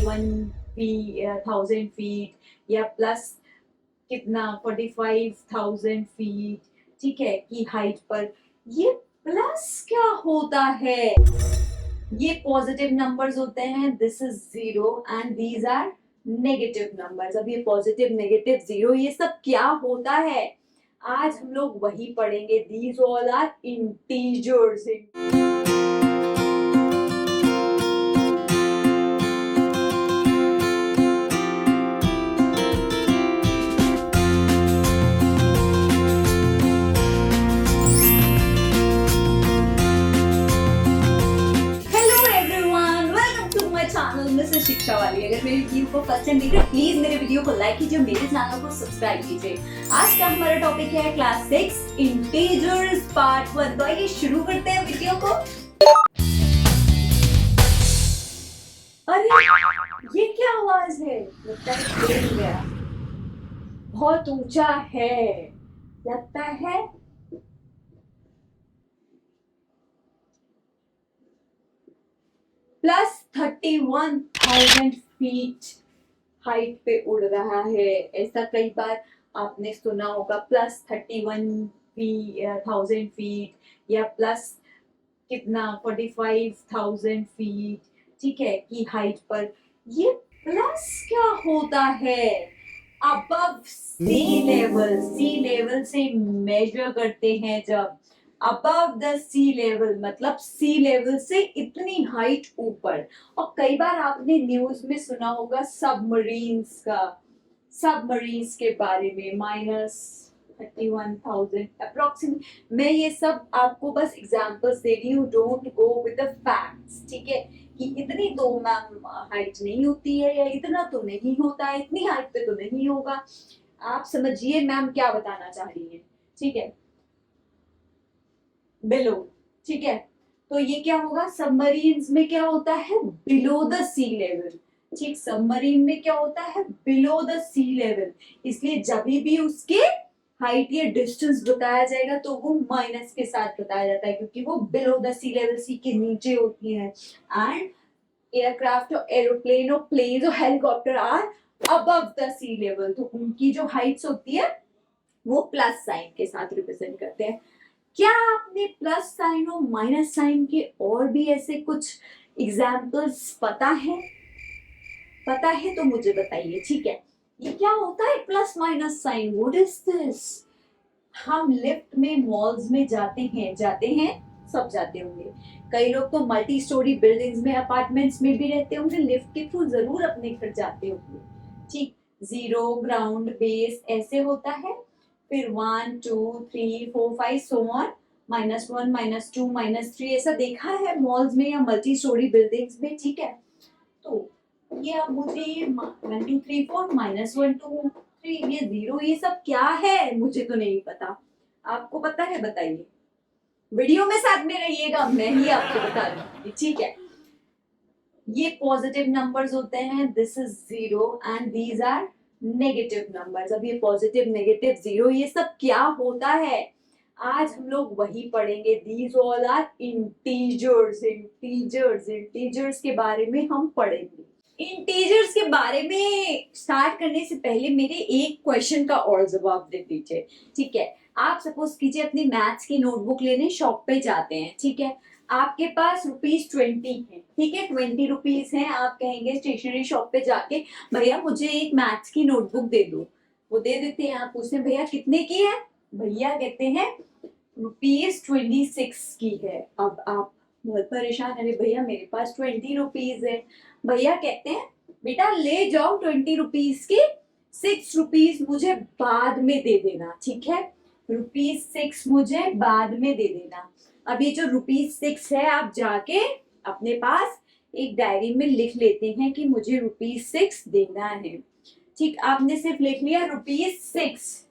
41,000 feet या plus कितना 45,000 feet, ठीक है, की हाइट पर ये प्लस क्या होता है? ये पॉजिटिव नंबर्स होते हैं, this is zero and these are negative numbers. अब ये पॉजिटिव नेगेटिव जीरो ये सब क्या होता है आज हम लोग वही पढ़ेंगे। These all are integers. शिक्षा वाली। अगर मेरी वीडियो को फर्स्ट टाइम देख रहे हैं प्लीज मेरे वीडियो को लाइक कीजिए, मेरे चैनल को सब्सक्राइब कीजिए। आज का हमारा टॉपिक है क्लास 6 इंटीजर्स पार्ट 1। तो आइए शुरू करते हैं वीडियो को। अरे ये क्या आवाज है? लगता है गिर गया, बहुत ऊंचा है लगता है। प्लस 31,000 फीट हाइट पे उड़ रहा है। ऐसा कई बार आपने सुना होगा, प्लस 31,000 फीट या प्लस कितना 45,000 फीट, ठीक है, की हाइट पर ये प्लस क्या होता है? अबव सी लेवल से मेजर करते हैं जब अबव द सी लेवल, मतलब सी लेवल से इतनी हाइट ऊपर। और कई बार आपने न्यूज में सुना होगा सबमरीन्स के बारे में, -31,000 अप्रोक्सीमेट। मैं ये सब आपको बस एग्जांपल्स दे रही हूँ, don't go with the facts, ठीक है, कि इतनी तो मैम हाइट नहीं होती है या इतना तो नहीं होता है, इतनी हाइट पे तो नहीं होगा। आप समझिए मैम क्या बताना चाह रही है, ठीक है, बिलो, ठीक है। तो ये क्या होगा, सबमरीन्स में क्या होता है, बिलो द सी लेवल, ठीक, सबमरीन में क्या होता है, बिलो द सी लेवल। इसलिए जब भी उसके हाइट या डिस्टेंस बताया जाएगा तो वो माइनस के साथ बताया जाता है, क्योंकि वो below the sea level, sea के नीचे होती है। एंड एयरक्राफ्ट और एरोप्लेन और प्लेन और helicopter are above the sea level, तो उनकी जो हाइट्स होती है वो प्लस साइन के साथ रिप्रेजेंट करते हैं। क्या आपने प्लस साइन और माइनस साइन के और भी ऐसे कुछ एग्जाम्पल्स पता है? पता है तो मुझे बताइए, ठीक है। ये क्या होता है plus minus sign? What is this? हम लिफ्ट में मॉल्स में जाते हैं सब जाते होंगे। कई लोग तो मल्टी स्टोरी बिल्डिंग्स में अपार्टमेंट्स में भी रहते होंगे, लिफ्ट के थ्रू जरूर अपने घर जाते होंगे, ठीक। 0 ग्राउंड बेस ऐसे होता है, फिर 1 2 3 4 5 सो ऑन, -1 -2 -3 ऐसा देखा है मॉल्स में या मल्टी स्टोरी बिल्डिंग्स में, ठीक है। तो ये अब मुझे 1 2 3 4 -1 2 3 ये 0 ये सब क्या है? मुझे तो नहीं पता, आपको पता है बताइए। वीडियो में साथ में रहिएगा, मैं ही आपको बता दूंगी, ठीक है। ये पॉजिटिव नंबर्स होते हैं, this is zero and these are negative numbers. अब ये पॉजिटिव नेगेटिव जीरो ये सब क्या होता है आज हम लोग वही पढ़ेंगे। दीज ऑल आर इंटीजर्स के बारे में हम पढ़ेंगे। इंटीजर्स के बारे में स्टार्ट करने से पहले मेरे एक क्वेश्चन का और जवाब दे दीजिए, ठीक है। आप सपोज कीजिए अपनी मैथ्स की नोटबुक लेने शॉप पे जाते हैं, ठीक है। आपके पास ₹20 है, ठीक है, ₹20 है। आप कहेंगे स्टेशनरी शॉप पे जाके भैया मुझे एक मैथ्स की नोटबुक दे दो, वो दे देते हैं। आप पूछते हैं भैया कितने की है? भैया कहते हैं ₹26 की है। अब आप बहुत परेशान, अरे भैया मेरे पास ₹20 है। भैया कहते हैं बेटा ले जाओ ₹20 की, ₹6 मुझे बाद में दे देना, ठीक है, ₹6 मुझे बाद में दे देना। अब ये जो ₹6 है आप जाके अपने पास एक डायरी में लिख लेते हैं कि मुझे ₹6 देना है, ठीक। आपने सिर्फ लिख लिया ₹6,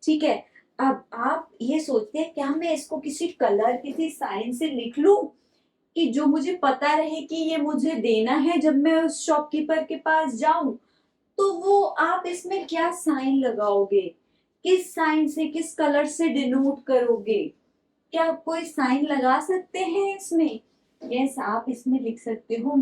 ठीक है। अब आप ये सोचते हैं क्या मैं इसको किसी कलर किसी साइन से लिख लूं कि जो मुझे पता रहे कि ये मुझे देना है जब मैं उस शॉपकीपर के पास जाऊं। तो वो आप इसमें क्या साइन लगाओगे, किस साइन से किस कलर से डिनोट करोगे? क्या आप कोई साइन लगा सकते हैं इसमें? यस, आप इसमें लिख सकते हो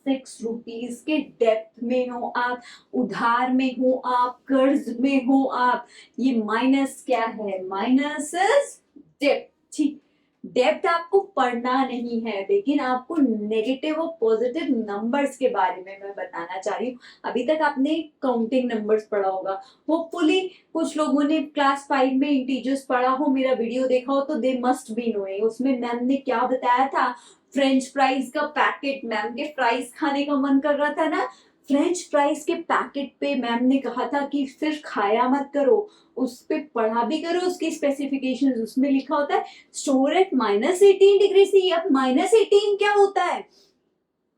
₹6 के डेप्थ में हो आप, उधार में हो आप, कर्ज में हो आप, ये माइनस क्या है, माइनस इज डेप्थ। ठीक, डेप्थ आपको पढ़ना नहीं है, लेकिन आपको नेगेटिव और पॉजिटिव नंबर्स के बारे में मैं बताना चाह रही हूँ। अभी तक आपने काउंटिंग नंबर्स पढ़ा होगा, होपफुली कुछ लोगों ने क्लास 5 में इंटीजर्स पढ़ा हो, मेरा वीडियो देखा हो, तो दे मस्ट बी नोइंग। उसमें मैम ने क्या बताया था, फ्रेंच फ्राइज का पैकेट, मैम के फ्राइज खाने का मन कर रहा था ना, फ्रेंच फ्राइज के पैकेट पे मैम ने कहा था कि सिर्फ खाया मत करो, उस पे पढ़ा भी करो, उसकी स्पेसिफिकेशंस, उसमें लिखा होता है स्टोर एट -18 डिग्री सी। अब -18 क्या होता है,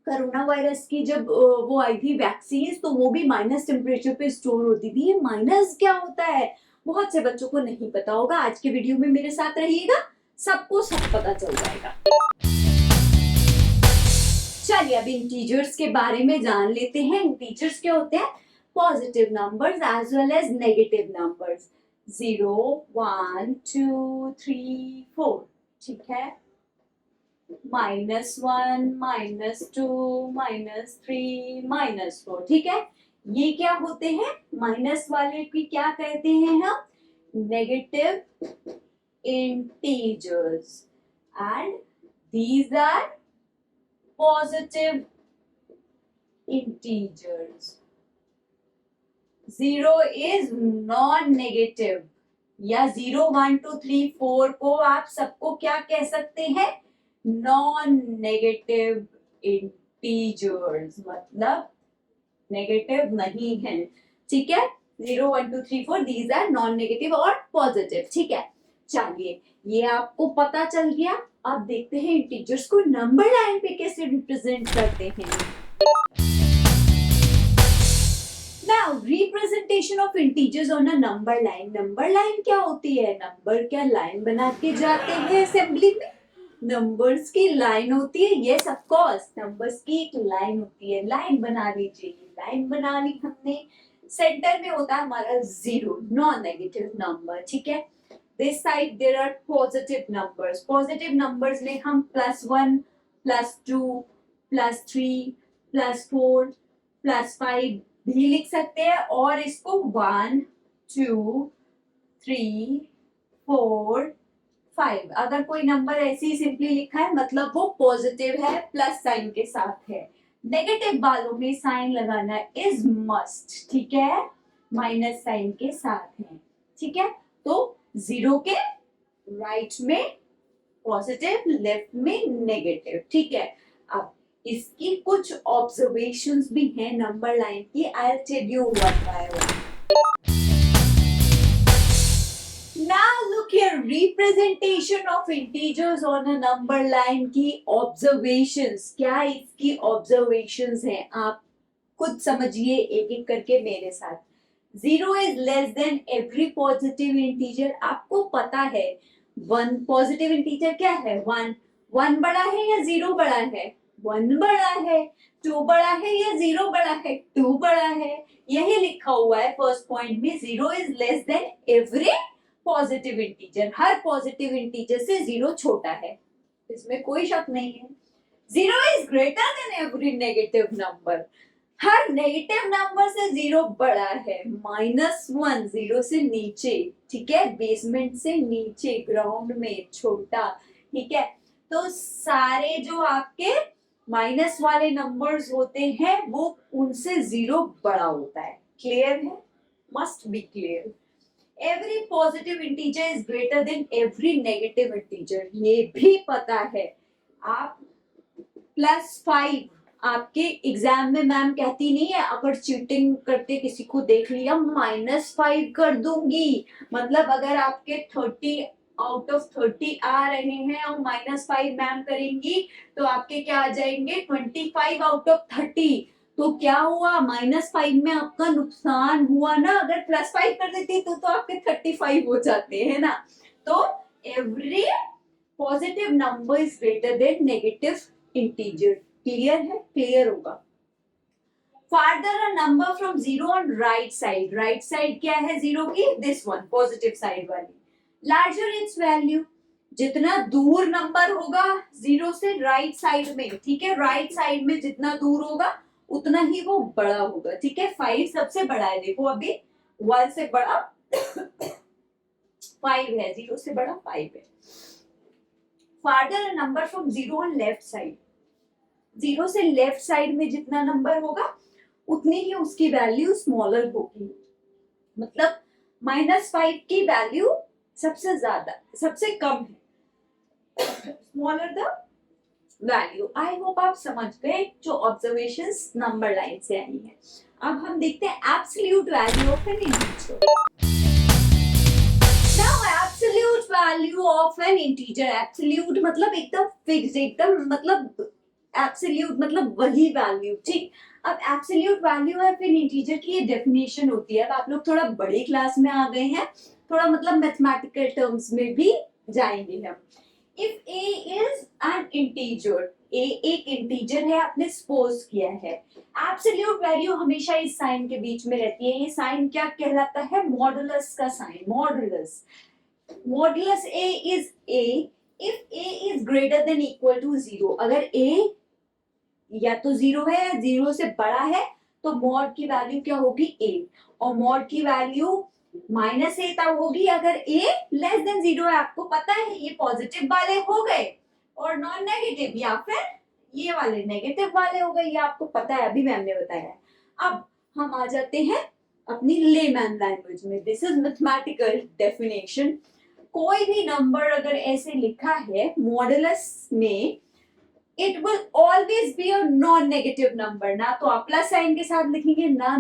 कोरोना वायरस की जब वो आई थी वैक्सीन, तो वो भी माइनस टेम्परेचर पे स्टोर होती थी। ये माइनस क्या होता है, बहुत से बच्चों को नहीं पता होगा। आज के वीडियो में मेरे साथ रहिएगा, सबको सब पता चल जाएगा। चलिए अब इंटीजर्स के बारे में जान लेते हैं। इंटीजर्स क्या होते हैं, positive numbers as well as negative numbers, 0, 1, 2, 3, 4, ठीक है, -1, -2, -3, -4, ठीक है। ये क्या होते हैं, माइनस वाले की क्या कहते हैं हम, negative integers, and these are positive integers. 0 is non-negative, या 0, 1, 2, 3, 4 को आप सबको क्या कह सकते हैं, non-negative integers, मतलब नेगेटिव नहीं है, ठीक है। 0, 1, 2, 3, 4 these are non-negative और positive, ठीक है। चलिए ये आपको पता चल गया। अब देखते हैं इंटीजर्स को नंबर लाइन पे कैसे रिप्रेजेंट करते हैं। Now representation of integers on a number line. Number line क्या होती है, नंबर क्या लाइन बना के जाते हैं असेंबली में, नंबर्स की लाइन होती है, यस ऑफ कोर्स नंबर्स की एक लाइन होती है। लाइन बना लीजिए, लाइन बना ली हमने, सेंटर में होता है हमारा 0, नॉन नेगेटिव नंबर, ठीक है। This side there are positive numbers, positive numbers में हम +1, +2, +3, +4, +5 भी लिख सकते हैं, और इसको 1, 2, 3, 4, 5, अगर कोई नंबर ऐसे ही सिंपली लिखा है मतलब वो पॉजिटिव है, प्लस साइन के साथ है। नेगेटिव वालों में साइन लगाना इज मस्ट, ठीक है, माइनस साइन के साथ है, ठीक है। तो 0 के राइट में पॉजिटिव, लेफ्ट में नेगेटिव, ठीक है। अब इसकी कुछ ऑब्जर्वेशंस भी हैं नंबर लाइन की, I will tell you one by one. Now look here, representation of integers on a number line की observations, क्या इसकी observations हैं, आप खुद समझिए एक एक करके मेरे साथ। 0 is less than every positive integer, आपको पता है 1 पॉजिटिव इंटीजर क्या है, 1, 1 बड़ा है या 0 बड़ा है, 1 बड़ा है, 2 बड़ा है या 0 बड़ा है, 2 बड़ा है, यही लिखा हुआ है फर्स्ट पॉइंट में। 0 is less than every positive integer, her positive integer से 0 छोटा है, इसमें कोई शक नहीं है। 0 is greater than every negative number, her negative number से 0 बड़ा है। -1 0 से नीचे, ठीक है, बेसमेंट से नीचे, ग्राउंड में छोटा, ठीक है। तो सारे जो आपके माइनस वाले नंबर्स होते हैं वो उनसे 0 बड़ा होता है, क्लियर है, must be clear. Every positive integer is greater than every negative integer, ये भी पता है। आप +5 आपके एग्जाम में मैम कहती नहीं है, अगर चीटिंग करते किसी को देख लिया -5 कर दूंगी, मतलब अगर आपके 30 आउट ऑफ 30 आ रहे हैं और -5 मैम करेंगी तो आपके क्या आ जाएंगे, 25 आउट ऑफ 30। तो क्या हुआ, -5 में आपका नुकसान हुआ ना, अगर +5 कर देती तो आपके 35 हो जाते हैं ना। तो every positive number is greater than negative integer, clear है, क्लियर होगा। Farther a number from 0 on right side, right side क्या है 0 की, दिस वन पॉजिटिव साइड वाली, लार्जर इट्स वैल्यू, जितना दूर नंबर होगा जीरो से राइट साइड में, ठीक है, राइट साइड में जितना दूर होगा उतना ही वो बड़ा होगा, ठीक है। 5 सबसे बड़ा है, देखो अभी 1 से बड़ा 5 है, 0 से बड़ा 5 है। Farther number from 0 on left side, 0 से लेफ्ट साइड में जितना नंबर होगा उतनी ही उसकी वैल्यू स्मॉलर होगी। मतलब -5 की वैल्यू सबसे ज्यादा, सबसे कम है, smaller the value. I hope आप समझ गए जो ऑब्जर्वेशंस नंबर लाइन से आई है। अब हम देखते हैं absolute value of N integer. Now absolute value of N integer, absolute मतलब एकदम फिक्स्ड, एकदम मतलब एब्सोल्यूट मतलब वही वैल्यू, ठीक। अब absolute value of N integer की ये डेफिनेशन होती है। अब आप लोग थोड़ा बड़ी क्लास में आ गए हैं, थोड़ा मतलब मैथमेटिकल टर्म्स में भी जाएंगे हम। If a is an integer, a एक इंटीजर है, आपने सपोज किया है, एब्सोल्यूट वैल्यू हमेशा इस साइन के बीच में रहती है। ये साइन क्या कहलाता है? मॉडुलस का sign, modulus. Modulus a is a if a is greater than equal to 0। अगर a या तो 0 है या 0 से बड़ा है तो मॉड की वैल्यू क्या होगी? a। और मॉड की वैल्यू -a तब होगी अगर a लेस देन 0 है। आपको पता है ये पॉजिटिव वाले हो गए और नॉन नेगेटिव, या फिर ये वाले नेगेटिव वाले हो गए, ये आपको पता है, अभी मैम ने बताया। अब हम आ जाते हैं अपनी लेमैन लैंग्वेज में। This is mathematical definition. कोई भी नंबर अगर ऐसे लिखा है मॉडुलस में, it will always be a non negative number. ना तो आप प्लस साइन के साथ लिखेंगे ना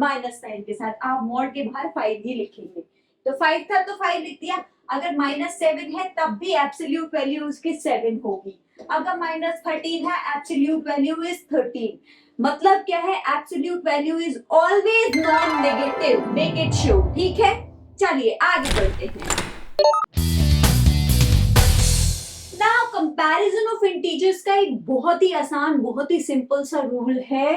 माइनस साइन के साथ, आप मॉड के बाहर 5 ही लिखेंगे। तो 5 था तो 5 लिख दिया। अगर -7 है तब भी एब्सोल्यूट वैल्यू उसकी 7 होगी। अगर -13 है एब्सोल्यूट वैल्यू इज 13। मतलब क्या है? Absolute value is always non negative, make it sure, ठीक है। चलिए आगे बढ़ते हैं। नाउ कंपैरिजन ऑफ इंटीजर्स का एक बहुत ही आसान, बहुत ही सिंपल सा रूल है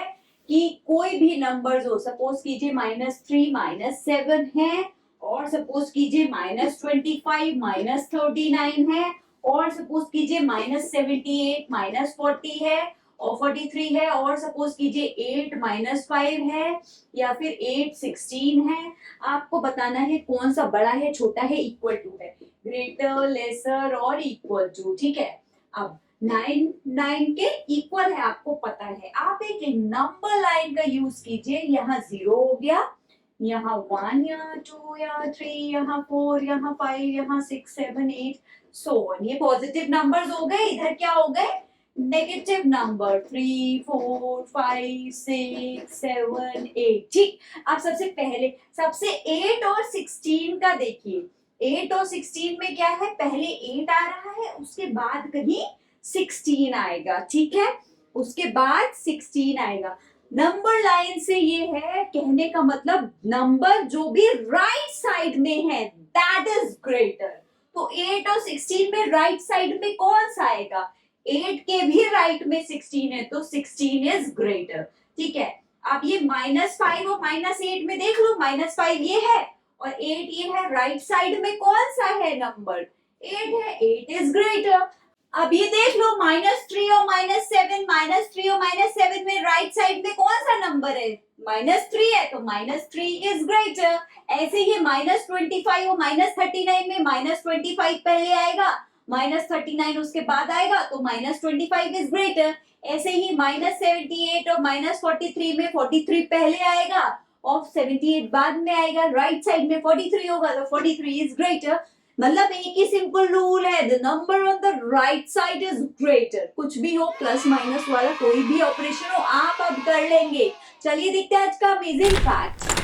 कि कोई भी नंबर्स हो, सपोज कीजिए -3 -7 है, और सपोज कीजिए -25 -39 है, और सपोज कीजिए -78 -40 है, और 43 है, और सपोज कीजिए 8 -5 है, या फिर 8 16 है। आपको बताना है कौन सा बड़ा है, छोटा है, इक्वल टू है, ग्रेटर, लेसर और इक्वल टू, ठीक है। अब 9 के इक्वल है, आपको पता है। आप एक नंबर लाइन का यूज कीजिए। यहाँ 0 हो गया, यहाँ 1, यहाँ 2, यहाँ 3, यहाँ 4, यहाँ 5, यहाँ 6 7 8 सो ऑन। ये पॉजिटिव नंबर्स हो गए। इधर क्या हो गए? नेगेटिव नंबर 3 4 5 6 7 8, ठीक। अब सबसे पहले सबसे 8 और 16 का देखिए। 8 और 16 में क्या है? पहले 8 आ रहा है, उसके बाद कहीं 16 आएगा, ठीक है, उसके बाद 16 आएगा। नंबर लाइन से ये है कहने का मतलब, नंबर जो भी राइट साइड में है दैट इज ग्रेटर। तो 8 और 16 में राइट साइड में कौन सा आएगा? 8 के भी राइट में 16 है, तो 16 इज ग्रेटर, ठीक है। अब ये -5 और -8 में देख लो, -5 ये है और 8 ये है। राइट साइड में कौन सा है नंबर? 8 है, 8 इज ग्रेटर। अब ये देख लो -3 और -7, -3 और -7 में राइट साइड में कौन सा नंबर है? -3 है, तो -3 इज ग्रेटर। ऐसे ही -25 और -39 में -25 पहले आएगा, -39 उसके बाद आएगा, तो -25 इज ग्रेटर। ऐसे ही -78 और -43 में 43 पहले आएगा और 78 बाद में आएगा, राइट साइड में 43 होगा, तो 43 इज ग्रेटर। मतलब एक ही सिंपल रूल है, the number on the right side is greater. कुछ भी हो, प्लस माइनस वाला कोई भी ऑपरेशन हो, आप अब कर लेंगे। चलिए देखते हैं आज का amazing fact.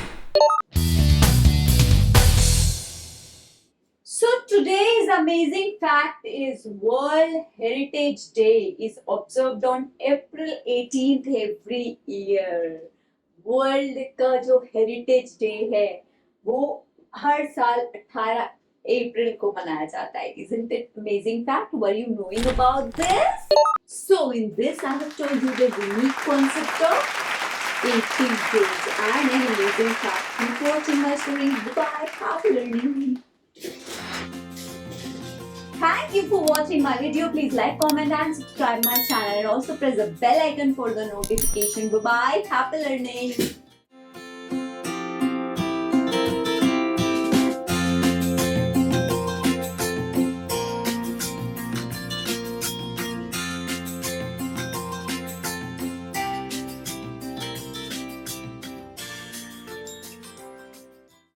So today's amazing fact is World Heritage Day is observed on April 18th every year. World का जो हेरिटेज डे है वो हर साल 18 अप्रैल को मनाया जाता है। Isn't it amazing fact? Were you knowing about this? So in this I have told you the unique concept of 18 days and an amazing fact. Keep watching my stories. Bye. Happy learning. Thank you for watching my video. Please like, comment and subscribe my channel and also press the bell icon for the notification. Bye bye. Happy learning.